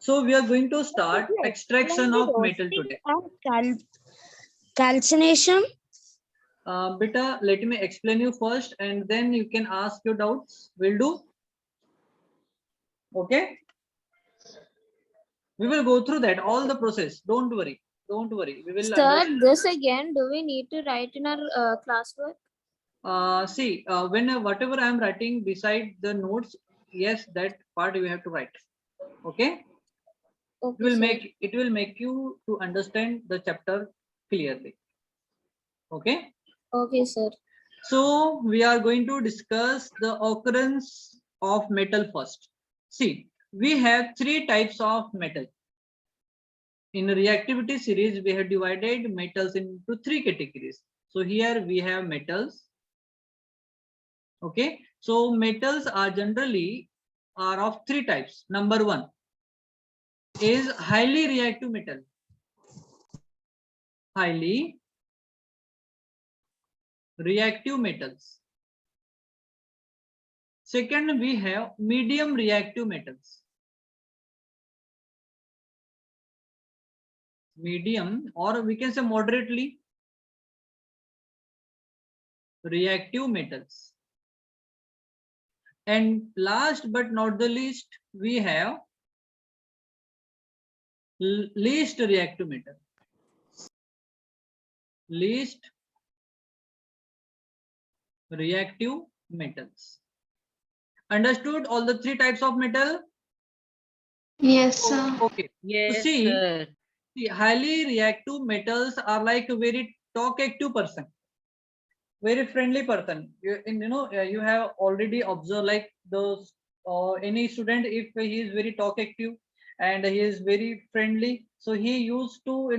So we are going to start extraction of metal today. Calcination. Beta, let me explain you first and then you can ask your doubts. Will do. Okay. We will go through that, all the process. Don't worry. Don't worry. We will Sir, this again, do we need to write in our classwork? See, whatever I am writing beside the notes, yes, that part you have to write. Okay. Okay, It will make you to understand the chapter clearly. Okay. Okay, sir. So we are going to discuss the occurrence of metal first. See, we have three types of metal. In reactivity series, we have divided metals into three categories. So here we have metals. Okay. So metals are generally of three types. Number one is highly reactive metal. Highly reactive metals. Second, we have medium reactive metals. Medium, or we can say moderately reactive metals. And last but not the least, we have least reactive metal. Least reactive metals. Understood all the three types of metal? Yes, sir. Okay. Yes, So see, sir. highly reactive metals are like a very talkative person, very friendly person. You have already observed like those any student, if he is very talkative and he is very friendly, so he used to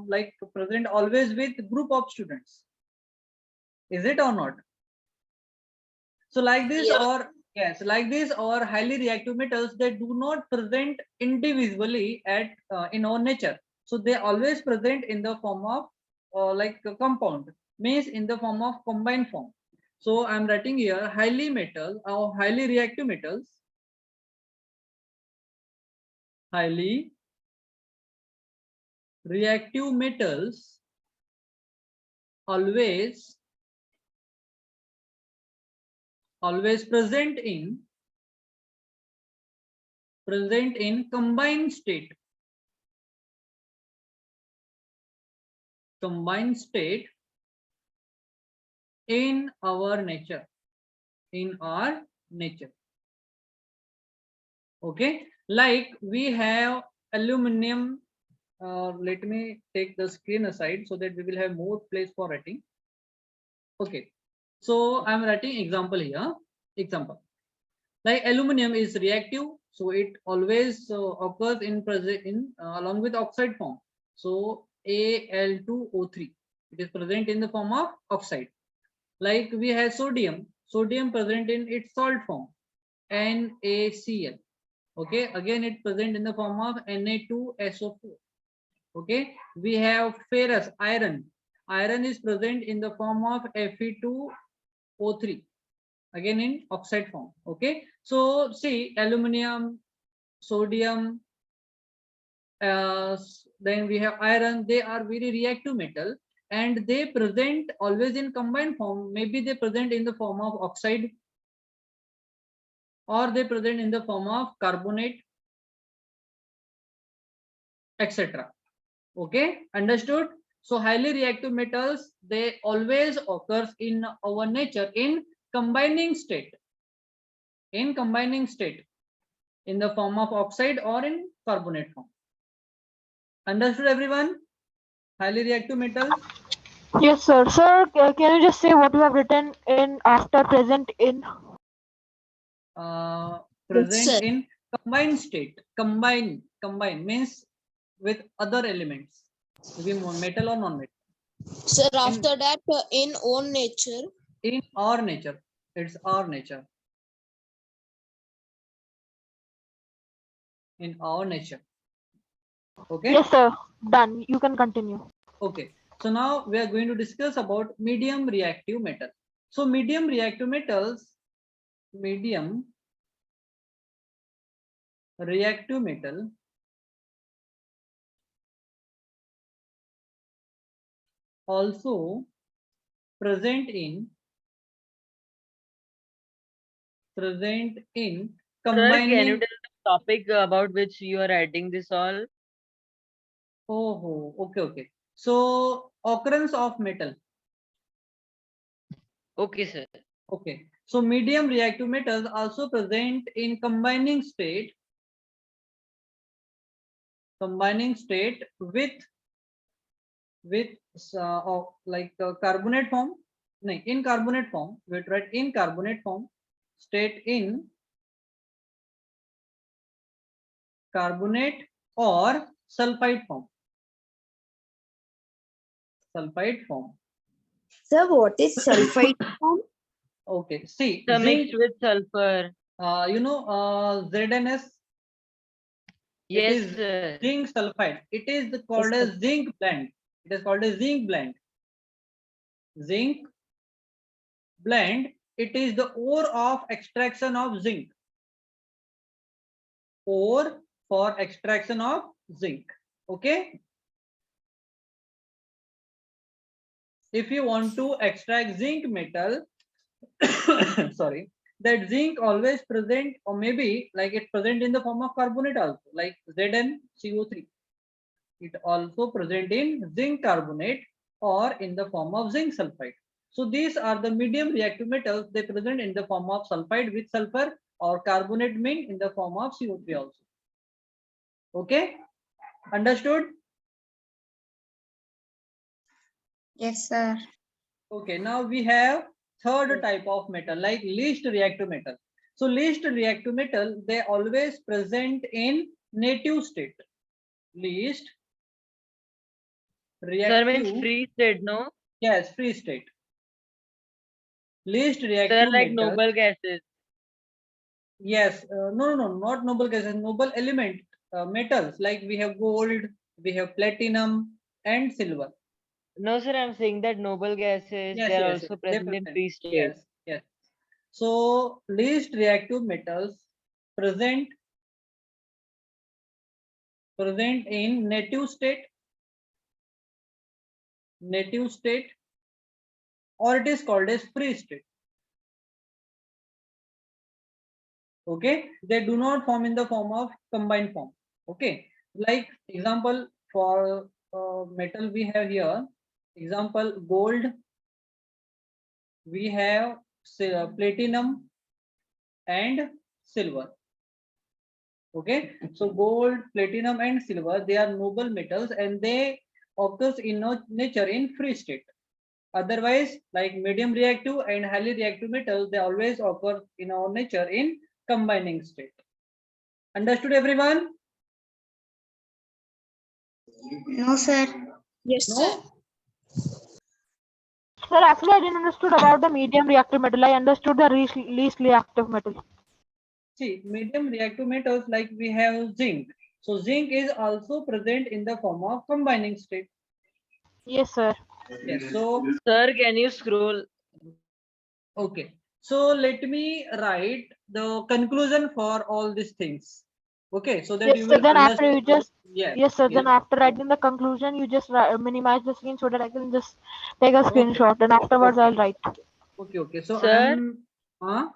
like present always with group of students. Is it or not? So like this, Yeah. or yes, like this, or highly reactive metals, they do not present individually at in our nature. So they always present in the form of like a compound, means in the form of combined form. So I'm writing here highly metal or highly reactive metals. Highly reactive metals always present in combined state. Combined state in our nature. Okay, like we have aluminum. Let me take the screen aside so that we will have more place for writing. Okay, so I'm writing example here. Example, like aluminum is reactive, so it always occurs in along with oxide form. So Al2O3, it is present in the form of oxide. Like we have sodium present in its salt form, NaCl. Okay, again it present in the form of Na2SO4. Okay, we have ferrous, iron is present in the form of Fe2O3, again in oxide form. Okay, so see, aluminum, sodium, then we have iron, they are very reactive metal and they present always in combined form. Maybe they present in the form of oxide, or they present in the form of carbonate, etc. Okay, understood? So highly reactive metals, they always occurs in our nature in combining state. In the form of oxide or in carbonate form. Understood everyone? Highly reactive metals. Yes, sir. Sir, can you just say what you have written in after present in? Present in combined state. Combine means with other elements, maybe metal or non-metal. Sir, after that, in own nature. In our nature, it's our nature. In our nature. Okay. Yes, sir. Done. You can continue. Okay. So now we are going to discuss about medium reactive metal. So medium reactive metals, medium reactive metal also present in Sir, can you combining. tell the topic about which you are writing this all? Oh, okay. So occurrence of metal. Okay, sir. Okay. So medium reactive metals also present in combining state with carbonate form. No, in carbonate form. We write in carbonate form, state in carbonate or sulfide form. Sir, what is sulfide form? Okay. See, Sir, zinc. mixed with sulfur. ZNS. It Yes, is sir. zinc sulfide. It is called Yes, as zinc blend. It is called as zinc blend. Zinc blend. It is the ore of extraction of zinc. Ore for extraction of zinc. Okay. If you want to extract zinc metal, sorry, that zinc always present, or maybe like it's present in the form of carbonate also, like ZnCO3. It also present in zinc carbonate or in the form of zinc sulfide. So these are the medium reactive metals. They present in the form of sulfide with sulfur or carbonate mean in the form of CO3 also. Okay, understood? Yes, sir. Okay, now we have third type of metal, like least reactive metal. So least reactive metal, they always present in native state. Least Sir, reactive, means free state, no? yes, free state. Least Sir, reactive like metal. noble gases. Yes, no, not noble gases, noble element metals, like we have gold, we have platinum and silver. No, sir, I'm saying that noble gases, Yes, they are yes, also they present in present. free state. Yes. So least reactive metals present in native state, or it is called as free state. Okay, they do not form in the form of combined form. Okay, like example for metal we have here, example gold, we have platinum and silver. Okay, so gold, platinum and silver, they are noble metals and they occurs in nature in free state. Otherwise, like medium reactive and highly reactive metals, they always occur in our nature in combining state. Understood, everyone? No, sir. Yes, No? sir. Sir, actually, I didn't understood about the medium reactive metal. I understood the least reactive metal. See, medium reactive metals, like we have zinc. So zinc is also present in the form of combining state. Yes, sir. Yes. So Sir, can you scroll? okay. So let me write the conclusion for all these things. Okay, so that Yes, you sir. will Then after understand. you just Yes. yes, sir. Yes. Then after writing the conclusion, you just minimize the screen so that I can just take a Okay. screenshot. And afterwards, Okay. I'll write. Okay. So Sir, huh?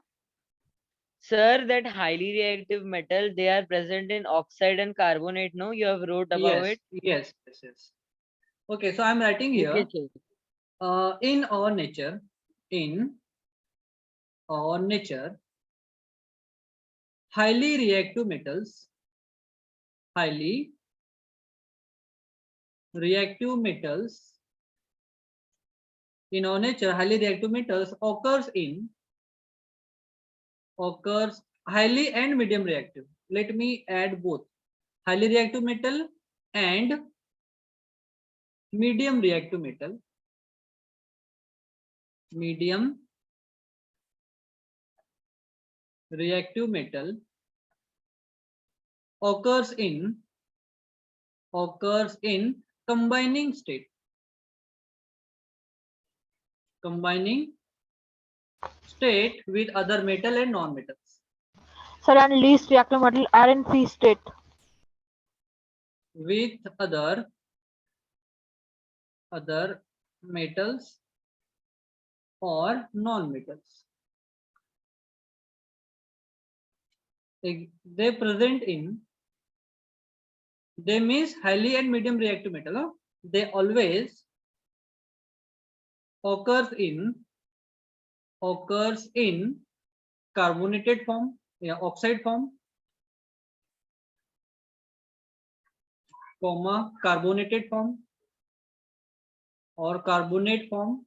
sir, that highly reactive metal, they are present in oxide and carbonate, no? You have wrote about it? Yes. Okay, so I'm writing Okay, here. sir. In our nature, highly reactive metals in our nature, highly reactive metals occurs highly and medium reactive. Let me add both highly reactive metal and medium reactive metal. Medium reactive metal occurs in combining state. Combining state with other metal and non-metals. Sir, and least reactive metal are in free state. with other metals or non-metals. They present in, they means highly and medium reactive metal. Huh? They always occurs in carbonated form, oxide form, comma, carbonated form or carbonate form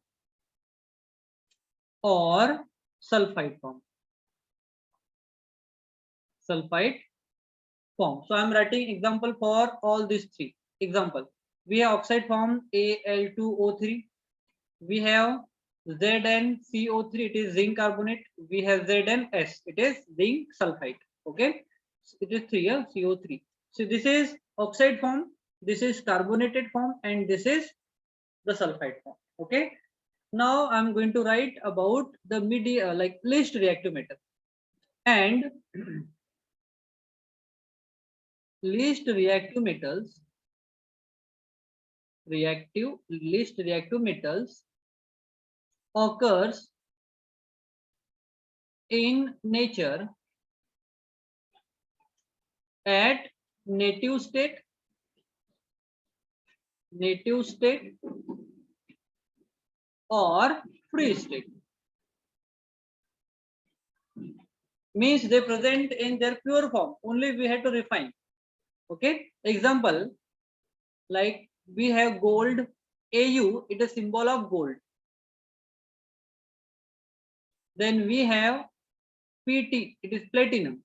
or sulfide form. Sulfide form. So I'm writing example for all these three. Example, we have oxide form Al2O3. We have ZnCO3, it is zinc carbonate. We have ZnS, it is zinc sulfide. Okay, so it is 3, CO3. So this is oxide form, this is carbonated form, and this is the sulfide form. Okay, now I'm going to write about the least reactive metal. And least reactive metals, least reactive metals occurs in nature at native state or free state. Means they present in their pure form, only we have to refine. Okay, example, like we have gold, Au, it is symbol of gold. Then we have Pt, it is platinum.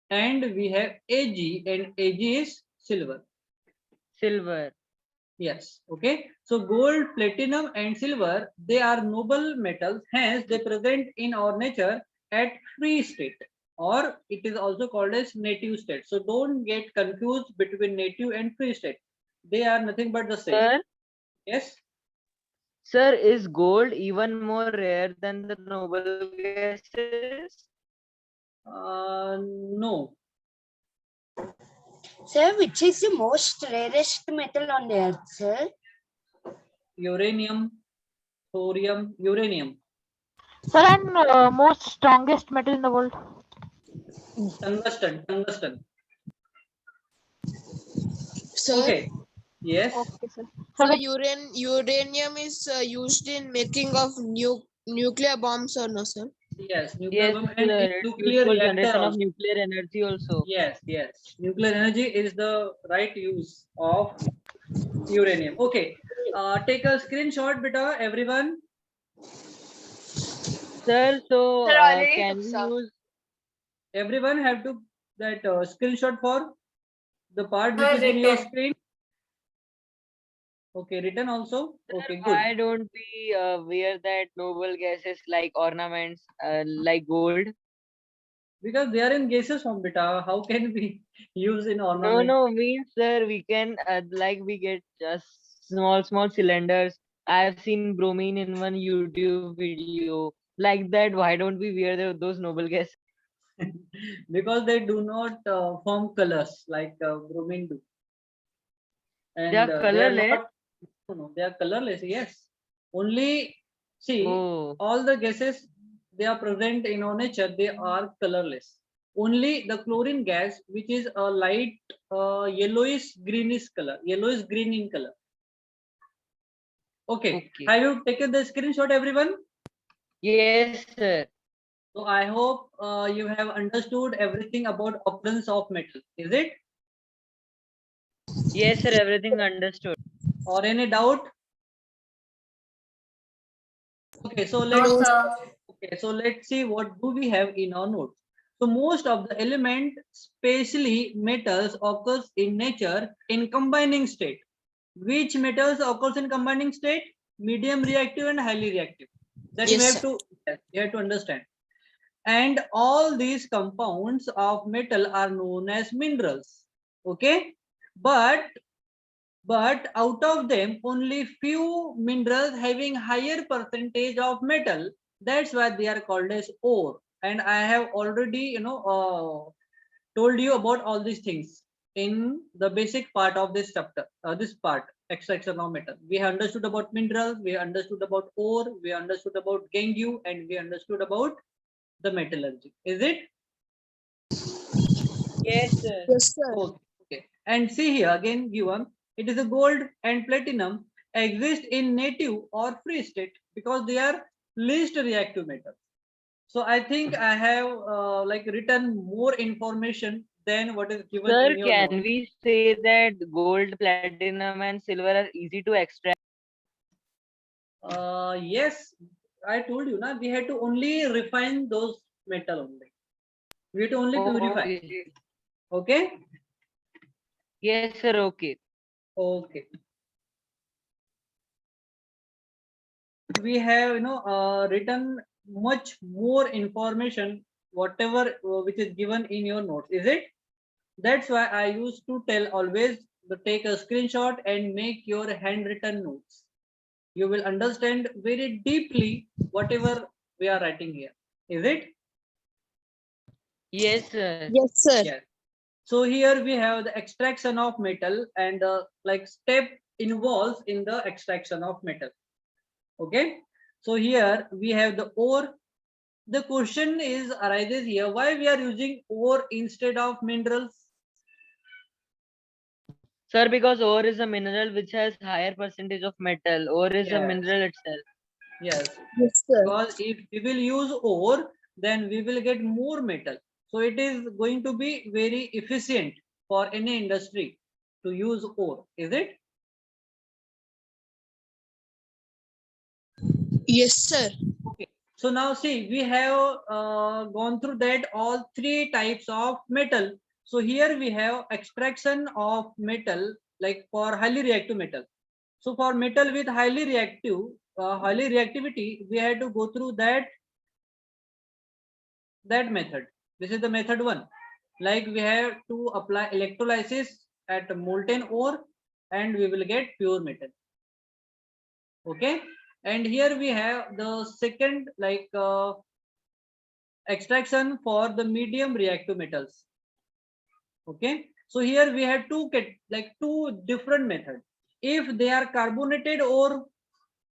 And we have Ag, and Ag is silver. Silver. Yes, okay. So gold, platinum and silver, they are noble metals, hence they present in our nature at free state, or it is also called as native state. So don't get confused between native and free state. They are nothing but the same. Sir, Yes. sir, is gold even more rare than the noble gases? No. Sir, which is the most rarest metal on the earth, sir? Uranium, thorium, uranium. Sir, and most strongest metal in the world. Tungsten. Sir, Okay. Yes. Okay, sir. so Sir, uranium is used in making of nuclear bombs or no, sir? Yes. Nuclear Yes, bomb sir, and in it's nuclear used for reactor generation of also. nuclear energy also. Yes. Nuclear energy is the right use of uranium. Okay. Take a screenshot, beta, everyone. Sir, so Sir, already can took, we sir. use? Everyone have to that screenshot for the part which is in your screen. Okay, written also. Okay, good. Why don't we wear that noble gases like ornaments, like gold? Because they are in gases form, beta. How can we use in ornament? No, means sir, we can like we get just small cylinders. I have seen bromine in one YouTube video like that. Why don't we wear those noble gases? Because they do not form colors like bromine do, They and are they are colorless. not. No, they are colorless. Yes, only see Oh, all the gases they are present in our nature. They are colorless. Only the chlorine gas, which is a light yellowish greenish color, yellowish green in color. Okay. okay. Have you taken the screenshot, everyone? Yes, sir. So I hope you have understood everything about occurrence of metal. Is it? Yes, sir. Everything understood. Or any doubt? Okay, so let's see what do we have in our notes. So most of the element, especially metals, occurs in nature in combining state. Which metals occurs in combining state? Medium reactive and highly reactive. That Yes, you have to understand. And all these compounds of metal are known as minerals. Okay, but but out of them only few minerals having higher percentage of metal, that's why they are called as ore. And I have already told you about all these things in the basic part of this chapter, this part, extraction of metal. We have understood about minerals, we understood about ore, we understood about gangue, and we understood about the metallurgy. Is it? Yes, sir. Yes, sir. Okay. Okay. And see here again given, it is a gold and platinum exist in native or free state because they are least reactive metals. So I think I have like written more information than what is given Sir, in your can note. we say that gold, platinum, and silver are easy to extract? Yes, I told you na we had to only refine those metal only. We had to only purify. Okay. Okay. Yes, sir. Okay. Okay. We have written much more information whatever which is given in your notes, is it? That's why I used to tell always to take a screenshot and make your handwritten notes. You will understand very deeply whatever we are writing here, is it? Yes, sir. Yes, sir. Yes. So here we have the extraction of metal and like step involves in the extraction of metal. Okay. So here we have the ore. The question is arises here, why we are using ore instead of minerals? Sir, because ore is a mineral which has higher percentage of metal. Ore is a Yes, mineral itself. yes. Yes, sir. Because if we will use ore, then we will get more metal. So it is going to be very efficient for any industry to use ore, is it? Yes, sir. Okay. So now see, we have gone through that all three types of metal. So here we have extraction of metal like for highly reactive metal. So for metal with highly reactivity, we had to go through that method. This is the method one. Like we have to apply electrolysis at molten ore and we will get pure metal. Okay. And here we have the second like extraction for the medium reactive metals. Okay. So here we have two different methods. If they are carbonated ore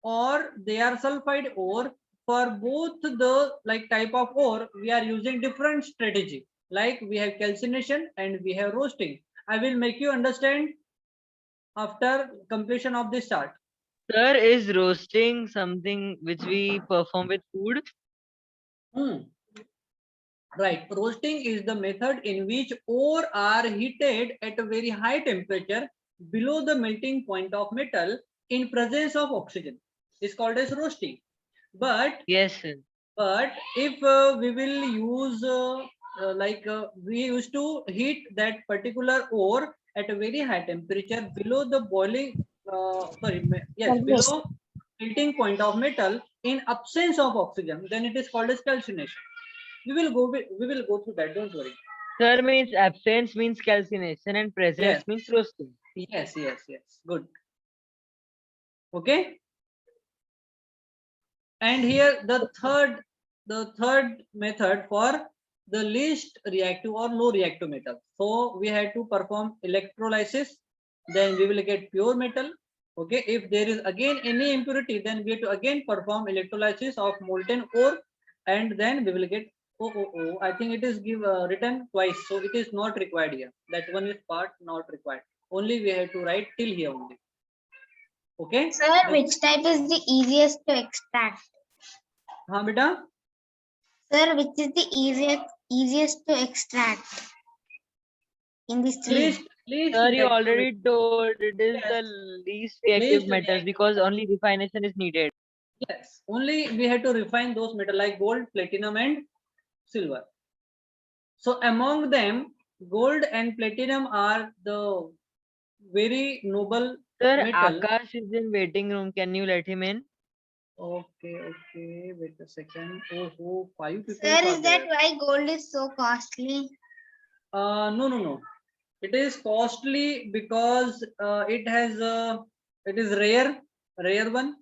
or they are sulfide ore, for both the like type of ore we are using different strategy, like we have calcination and we have roasting. I will make you understand after completion of this chart. Sir, is roasting something which we perform with food? Right, roasting is the method in which ore are heated at a very high temperature below the melting point of metal in presence of oxygen. It's called as roasting. But Yes, sir. But if we will use we used to heat that particular ore at a very high temperature below the boiling, yes, Yes. below melting point of metal in absence of oxygen, then it is called as calcination. We will go through that. Don't worry. Sir means absence means calcination and Yes, presence means roasting. yes, yes, yes. Good. Okay. And here the third method for the least reactive or low reactive metal. So we had to perform electrolysis, then we will get pure metal. Okay, if there is again any impurity, then we have to again perform electrolysis of molten ore, and then we will get OOO. I think it is written twice, so it is not required here. That one is part not required. Only we have to write till here only. Okay. Sir, which type is the easiest to extract? हाँ बेटा. Sir, which is the easiest to extract in these three? Least Sir, you reactive already told it is Yes. the least reactive Least metals reactive. because only refination is needed. Yes, only we had to refine those metal like gold, platinum, and silver. So among them, gold and platinum are the very noble Sir, metal. Akash is in waiting room. Can you let him in? Okay, okay, wait a second. Oh, 5 people Sir, are is that there. why gold is so costly? No, no, no. It is costly because it has it is rare one.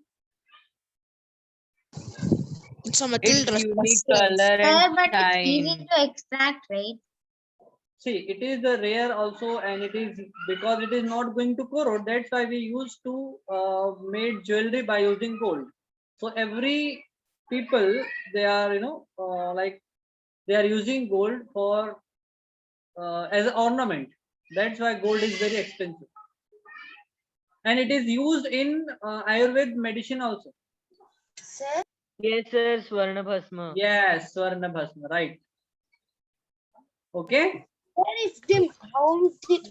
It's a metal Its rust. unique color Sir, and but it's easy shine. to extract, right? See, it is the rare also, and it is because it is not going to corrode. That's why we used to made jewelry by using gold. So every people, they are like they are using gold for as an ornament. That's why gold is very expensive, and it is used in Ayurved medicine also. Sir, Yes, sir. Swarna Bhasma. Yes, Swarna Bhasma, right? Okay. Where is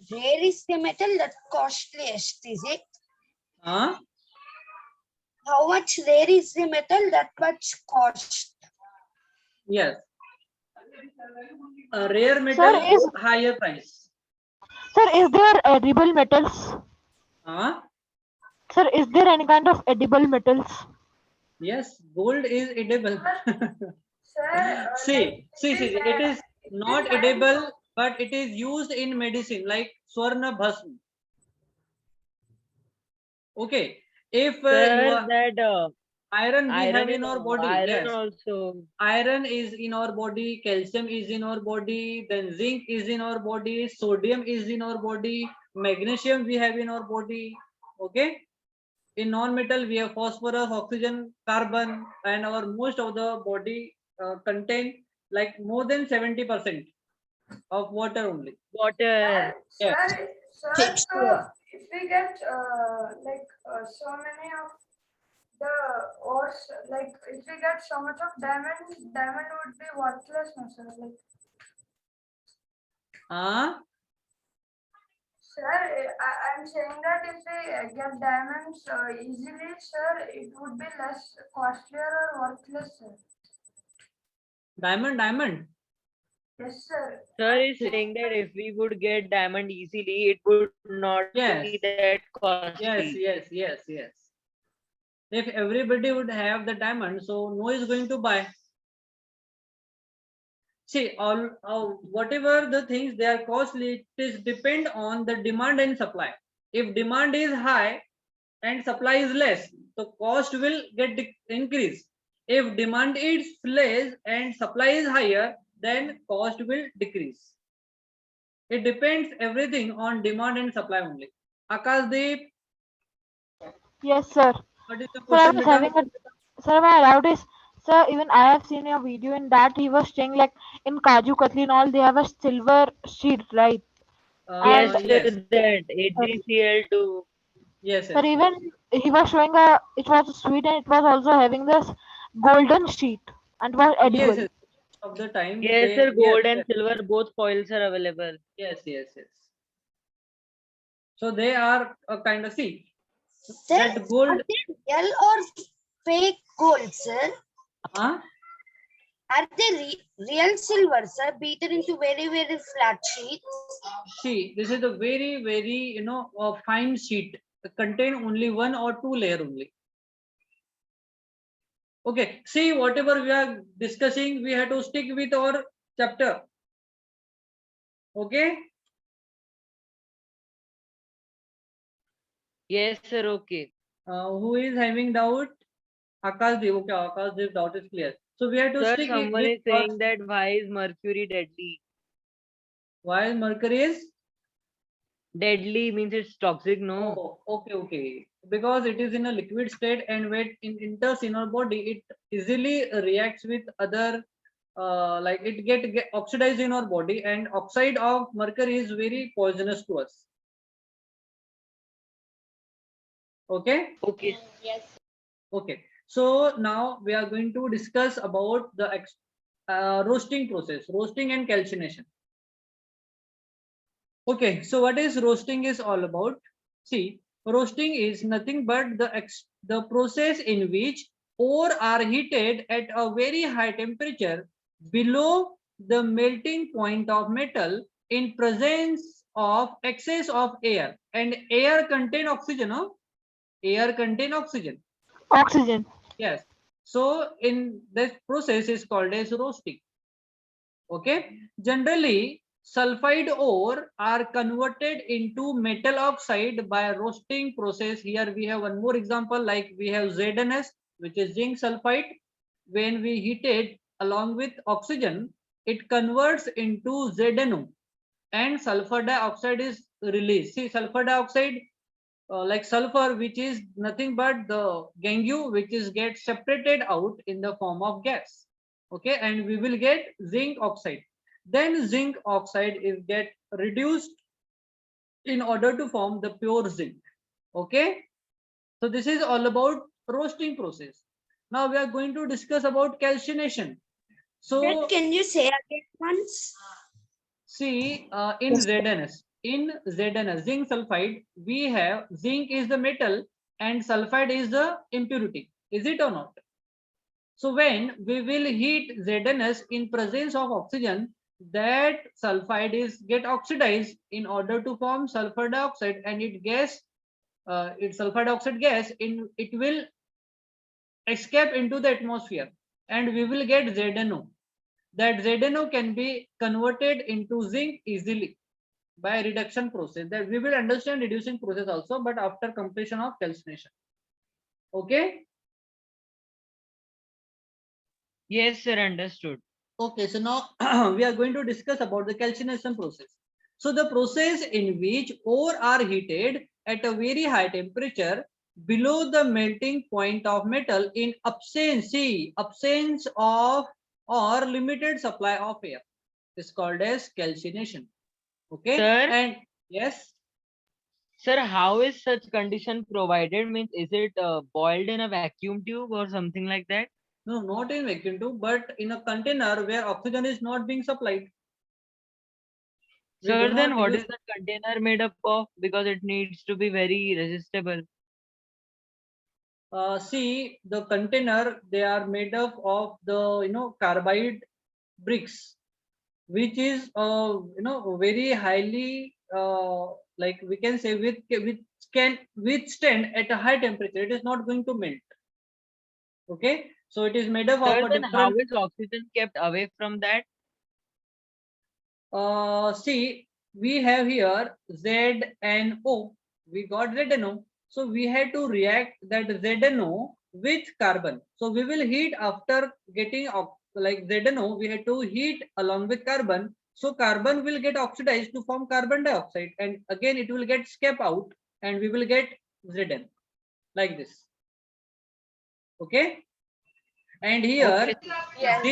where is the metal that costliest? Is it? Huh? How much there is the metal that much cost? Yes. A rare metal is- higher price. Sir, is there edible metals? Huh? Sir, is there any kind of edible metals? Yes, gold is edible. See, it is not edible, but it is used in medicine like Swarna Bhasma. Okay. If you Sir, are that iron we have iron in our body, iron yes. also. Iron is in our body, calcium is in our body, then zinc is in our body, sodium is in our body, magnesium we have in our body. Okay. In non-metal we have phosphorus, oxygen, carbon, and our most of the body contain like more than 70% of water only. Water. Yeah. Sir, so if we get so many of the ores, like if we get so much of diamond would be worthless, no, sir. Like, sir, I'm saying that if we get diamonds easily, sir, it would be less costlier or worthless, sir. Diamond. Yes, sir. Sir is saying that if we would get diamond easily, it would not Yes. be that costly. Yes. If everybody would have the diamond, so no is going to buy. See, all whatever the things they are costly, it is depend on the demand and supply. If demand is high and supply is less, the cost will get increase. If demand is less and supply is higher, then cost will decrease. It depends everything on demand and supply only. Akashdeep, Yes, sir. what is the Sir, I question? was Beta? having a sir, my doubt is, sir, even I have seen a video in that he was saying like in Kaju Katli and all they have a silver sheet, right? Yes, And Yes, that HgCl2. sir, even he was showing it was sweet and it was also having this golden sheet and was edible. yes. Of the time, Yes, sir. Gold and silver both foils are available. Yes. So they are a kind of see Sir, that gold. are they real or fake gold, sir? Huh? Are they real silver, sir, beaten into very, very flat sheets? See, this is a very fine sheet. Contain only one or two layer only. Okay. See, whatever we are discussing, we have to stick with our chapter. Okay. Yes, sir. Okay. Who is having doubt? Akashdeep. Okay, Akashdeep doubt is clear. So we have to Sir, stick someone with is saying that why is mercury deadly? while mercury is. Deadly means it's toxic, no? Oh, okay. Because it is in a liquid state and when it enters in our body, it easily reacts with other, like it get oxidized in our body, and oxide of mercury is very poisonous to us. Okay. Okay. Okay. So now we are going to discuss about the roasting process, roasting and calcination. Okay, so what is roasting is all about? See, roasting is nothing but the process in which ore are heated at a very high temperature below the melting point of metal in presence of excess of air, and air contain oxygen. No? Air contain oxygen. Oxygen. Yes. So in this process is called as roasting. Okay. Generally, sulfide ore are converted into metal oxide by roasting process. Here we have one more example, like we have ZNS, which is zinc sulfide. When we heat it along with oxygen, it converts into ZNO and sulfur dioxide is released. See, sulfur dioxide, like sulfur, which is nothing but the gangue, which is get separated out in the form of gas. Okay, and we will get zinc oxide. Then zinc oxide is get reduced in order to form the pure zinc. Okay, so this is all about roasting process. Now we are going to discuss about calcination. So That can you say again once? see, in ZNS, zinc sulfide, we have zinc is the metal and sulfide is the impurity. Is it or not? So when we will heat ZNS in presence of oxygen, that sulfide is get oxidized in order to form sulfur dioxide, and its sulfur dioxide gas it will escape into the atmosphere, and we will get ZNO. That ZNO can be converted into zinc easily by reduction process. That we will understand reducing process also, but after completion of calcination. Okay. Yes, sir, understood. Okay, so now we are going to discuss about the calcination process. So the process in which ore are heated at a very high temperature below the melting point of metal in absence of or limited supply of air is called as calcination. Okay, Sir? and yes, Sir, how is such condition provided? Means is it boiled in a vacuum tube or something like that? no, not in vacuum tube, but in a container where oxygen is not being supplied. We do Sir, then not what use is the container made up of? Because it needs to be very resistible. see, the container, they are made up of the carbide bricks, which is very highly like we can say with can withstand at a high temperature. It is not going to melt. Okay, so it is made up Sir, of a then how different. is oxygen kept away from that? See, we have here ZNO. We got ZNO. So we had to react that ZNO with carbon. So we will heat after getting like ZNO. We had to heat along with carbon. So carbon will get oxidized to form carbon dioxide, and again it will get escape out, and we will get Zn like this. Okay, and here Yes.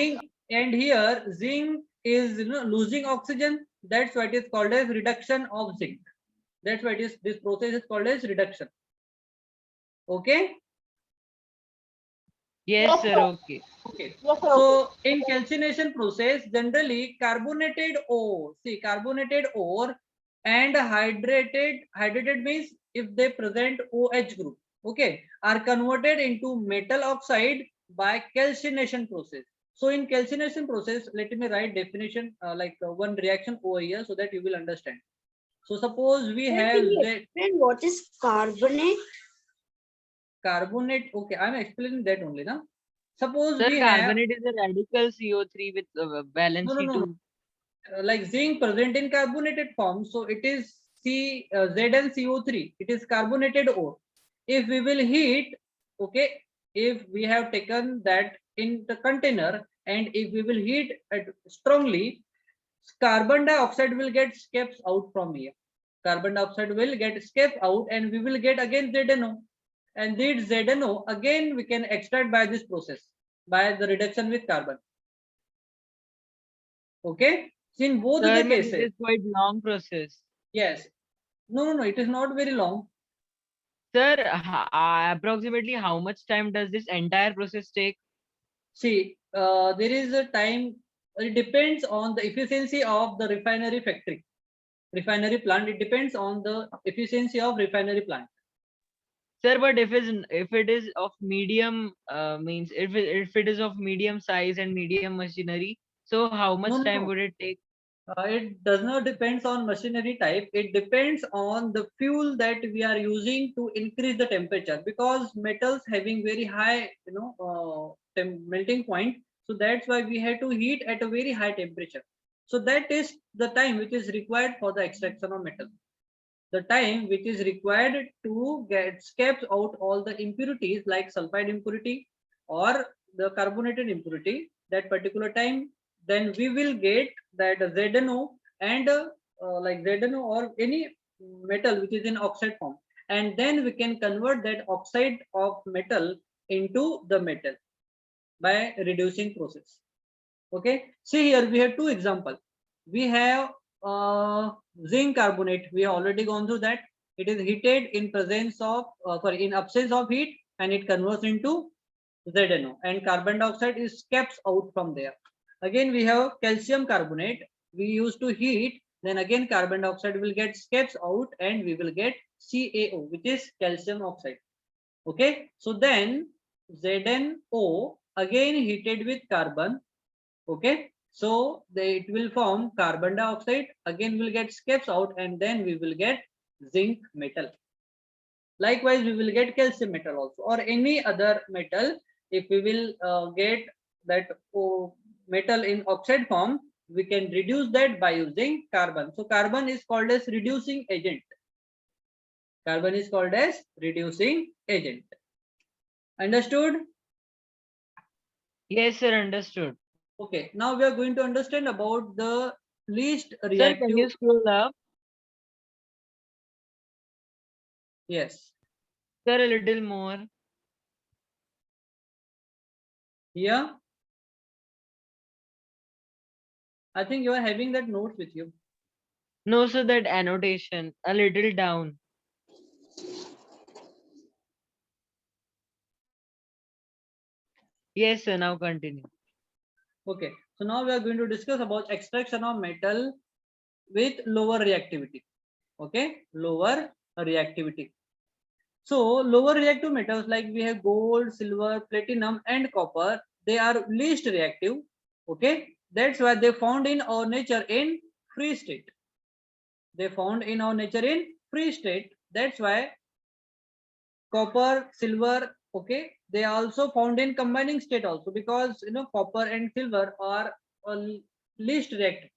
zinc is losing oxygen. That's why it is called as reduction of zinc. That's why this process is called as reduction. Okay. Yes, sir, okay. Okay. Yes, sir. So in calcination process, generally carbonated ore, see, carbonated ore and hydrated means if they present OH group, okay, are converted into metal oxide by calcination process. So in calcination process, let me write definition one reaction over here so that you will understand. So suppose we Sir, have can you the explain what is carbonate? carbonate. Okay, I'm explaining that only now. Suppose Sir, we have carbonate is a radical CO3 with valency no. 2. Like zinc present in carbonated form, so it is ZnCO3. It is carbonated ore. If we will heat, okay, if we have taken that in the container and if we will heat it strongly, carbon dioxide will get escapes out from here. Carbon dioxide will get escape out, and we will get again ZNO. And this ZNO again we can extract by this process by the reduction with carbon. Okay, so in both Sir, the means cases, it is quite long process. yes. No, it is not very long. Sir, approximately how much time does this entire process take? See, there is a time, it depends on the efficiency of the refinery plant. It depends on the efficiency of refinery plant. Sir, but if it is of medium means if it is of medium size and medium machinery, so how much time No. would it take? It does not depends on machinery type. It depends on the fuel that we are using to increase the temperature, because metals having very high, melting point. So that's why we have to heat at a very high temperature. So that is the time which is required for the extraction of metal. The time which is required to get scrape out all the impurities like sulfide impurity or the carbonated impurity, that particular time, then we will get that ZNO and like ZNO or any metal which is in oxide form, and then we can convert that oxide of metal into the metal by reducing process. Okay, see here we have two examples. We have zinc carbonate. We have already gone through that. It is heated in presence of in absence of heat, and it converts into ZNO, and carbon dioxide is kept out from there. Again we have calcium carbonate. We used to heat, then again carbon dioxide will get kept out and we will get CaO, which is calcium oxide. Okay, so then ZNO again heated with carbon. Okay, so it will form carbon dioxide, again will get scrapes out, and then we will get zinc metal. Likewise we will get calcium metal also, or any other metal. If we will get that metal in oxide form, we can reduce that by using carbon. So carbon is called as reducing agent. Carbon is called as reducing agent. Understood? Yes, sir, understood. Okay, now we are going to understand about the least Sir, reactive. can you scroll up? Yes, Sir, a little more. here. I think you are having that notes with you. No, sir, that annotation, a little down. Yes, sir, now continue. Okay, so now we are going to discuss about extraction of metal with lower reactivity. Okay, lower reactivity. So lower reactive metals like we have gold, silver, platinum, and copper. They are least reactive. Okay, that's why they found in our nature in free state. They found in our nature in free state. That's why copper, silver, okay, they are also found in combining state also, because copper and silver are least reactive.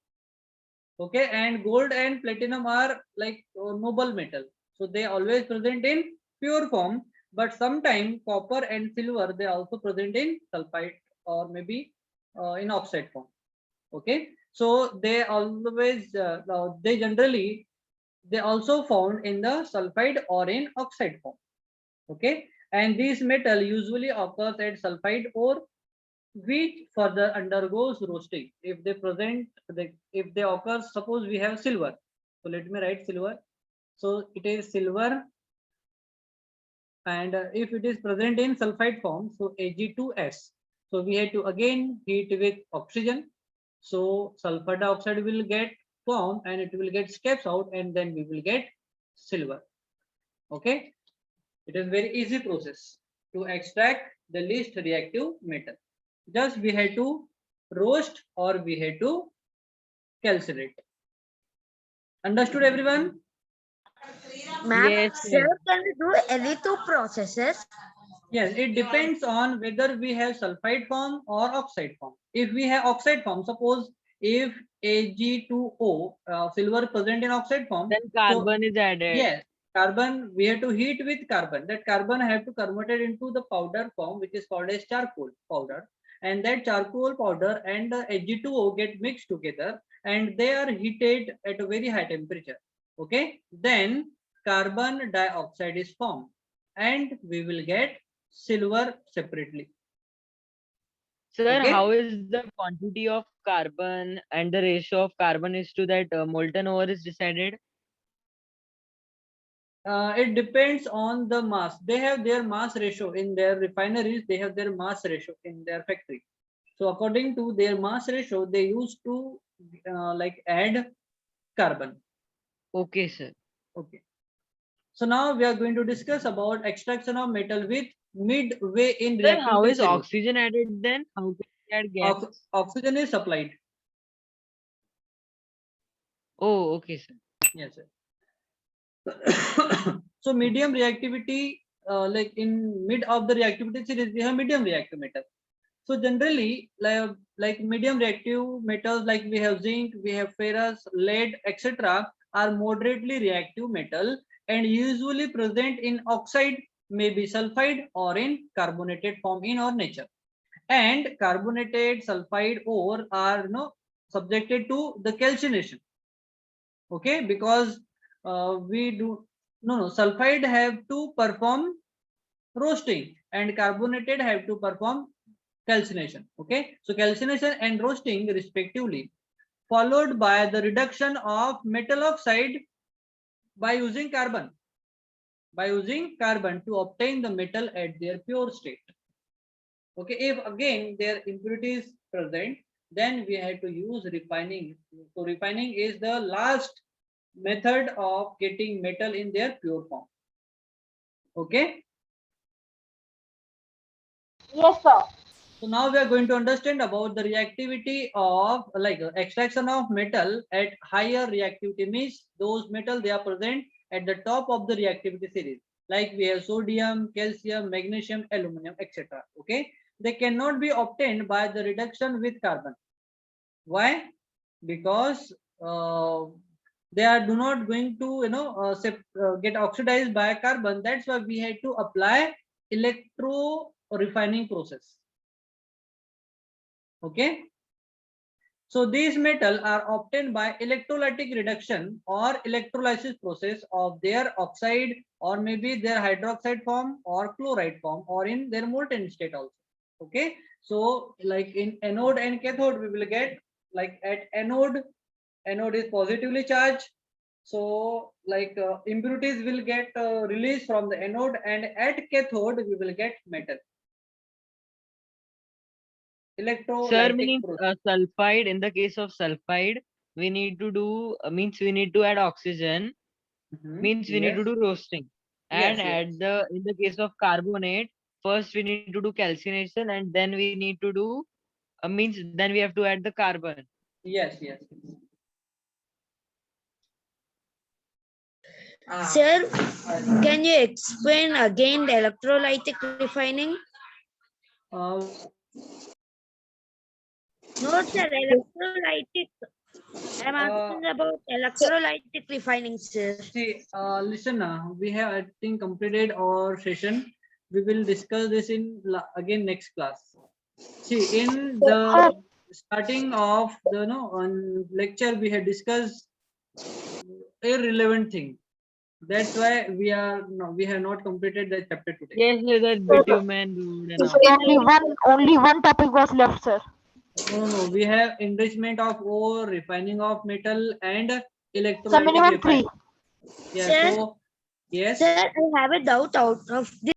Okay, and gold and platinum are like noble metal, so they always present in pure form, but sometimes copper and silver they also present in sulfide or maybe in oxide form. Okay, so they always they also found in the sulfide or in oxide form. Okay, and these metal usually occurs at sulfide ore, which further undergoes roasting. If they if they occur, suppose we have silver, so let me write silver. So it is silver, and if it is present in sulfide form, so Ag2S, so we have to again heat with oxygen, so sulfur dioxide will get formed and it will get scrapes out, and then we will get silver. Okay, it is very easy process to extract the least reactive metal. Just we had to roast or we had to calcinate. Understood, everyone? Ma'am, Yes, sir, sir. can we do any two processes? Yes, it depends on whether we have sulfide form or oxide form. If we have oxide form, suppose if Ag2O, silver present in oxide form, Then so carbon is added. yes, carbon we have to heat with carbon. That carbon have to convert it into the powder form, which is called as charcoal powder, and that charcoal powder and the Ag2O get mixed together, and they are heated at a very high temperature. Okay, then carbon dioxide is formed, and we will get silver separately. Sir, Okay. how is the quantity of carbon and the ratio of carbon is to that molten ore is decided? It depends on the mass. They have their mass ratio in their refineries. They have their mass ratio in their factory. So according to their mass ratio, they used to like add carbon. Okay, sir. Okay. So now we are going to discuss about extraction of metal with midway in Sir, how reactivity is stage. oxygen added then? How can we add gas? Oxygen is supplied. Oh, okay, sir. Yes, sir. So medium reactivity, like in mid of the reactivity series, we have medium reactive metal. So generally, like medium reactive metals, like we have zinc, we have ferrous, lead, etc., are moderately reactive metal and usually present in oxide, maybe sulfide, or in carbonated form in our nature. And carbonated sulfide ore are subjected to the calcination. Okay, because we do no sulfide have to perform roasting and carbonated have to perform calcination. Okay, so calcination and roasting respectively, followed by the reduction of metal oxide by using carbon to obtain the metal at their pure state. Okay, if again there impurities present, then we have to use refining. So refining is the last method of getting metal in their pure form. Okay, Yes, sir. so now we are going to understand about the reactivity of extraction of metal at higher reactivity, means those metal they are present at the top of the reactivity series, like we have sodium, calcium, magnesium, aluminum, etc. Okay, they cannot be obtained by the reduction with carbon. Why? Because they are do not going to get oxidized by carbon. That's why we had to apply electro refining process. Okay, so these metal are obtained by electrolytic reduction or electrolysis process of their oxide or maybe their hydroxide form or chloride form or in their molten state also. Okay, so like in anode and cathode we will get, like at anode is positively charged, so like impurities will get released from the anode, and at cathode we will get metal. Sir, Electrolytic means process. sulfide. In the case of sulfide, we need to do means we need to add oxygen. Means we need to Yes, do roasting. And yes, yes, in the case of carbonate, first we need to do calcination, and then we need to do means then we have to add the carbon. yes, yes. Sir, can you explain again the electrolytic refining? Uh, No, sir, electrolytic. I'm asking about electrolytic refining, sir. see, listen, we have I think completed our session. We will discuss this in again next class. See, in the starting of the lecture, we had discussed irrelevant thing. That's why we have not completed the chapter today. Yes, sir, that bitumen road and So all. only one topic was left, sir. No, we have enrichment of ore, refining of metal, and So electrolytic minimum refining. 3. Yeah. Sir, So yes. sir, I have a doubt out of this.